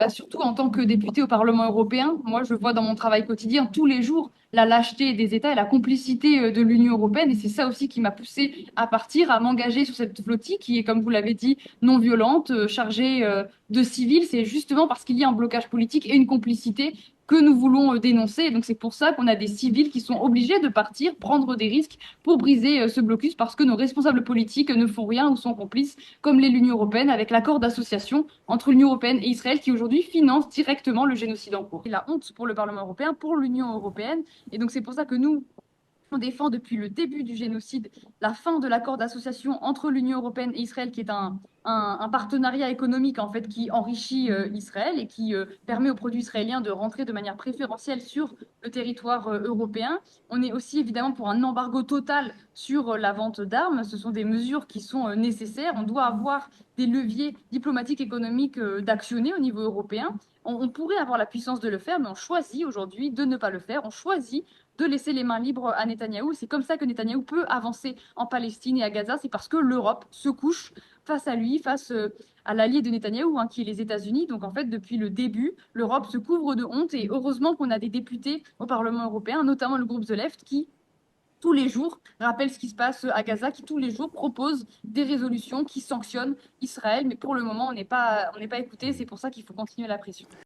Surtout en tant que députée au Parlement européen, moi je vois dans mon travail quotidien tous les jours la lâcheté des États et la complicité de l'Union européenne. Et c'est ça aussi qui m'a poussée à partir, à m'engager sur cette flottille qui est, comme vous l'avez dit, non violente, chargée de civils. C'est justement parce qu'il y a un blocage politique et une complicité que nous voulons dénoncer. Et donc c'est pour ça qu'on a des civils qui sont obligés de partir, prendre des risques pour briser ce blocus parce que nos responsables politiques ne font rien ou sont complices, comme l'Union européenne, avec l'accord d'association entre l'Union européenne et Israël qui aujourd'hui finance directement le génocide en cours. C'est la honte pour le Parlement européen, pour l'Union européenne. Et donc c'est pour ça que nous, on défend depuis le début du génocide la fin de l'accord d'association entre l'Union européenne et Israël, qui est un partenariat économique en fait qui enrichit Israël et qui permet aux produits israéliens de rentrer de manière préférentielle sur le territoire européen. On est aussi évidemment pour un embargo total sur la vente d'armes. Ce sont des mesures qui sont nécessaires. On doit avoir des leviers diplomatiques, économiques d'actionner au niveau européen. On pourrait avoir la puissance de le faire, mais on choisit aujourd'hui de ne pas le faire. On choisit de laisser les mains libres à Netanyahou. C'est comme ça que Netanyahou peut avancer en Palestine et à Gaza. C'est parce que l'Europe se couche face à lui, face à l'allié de Netanyahou, qui est les États-Unis. Donc en fait, depuis le début, l'Europe se couvre de honte. Et heureusement qu'on a des députés au Parlement européen, notamment le groupe The Left, qui tous les jours rappelle ce qui se passe à Gaza, qui tous les jours propose des résolutions qui sanctionnent Israël. Mais pour le moment, on n'est pas écouté. C'est pour ça qu'il faut continuer la pression.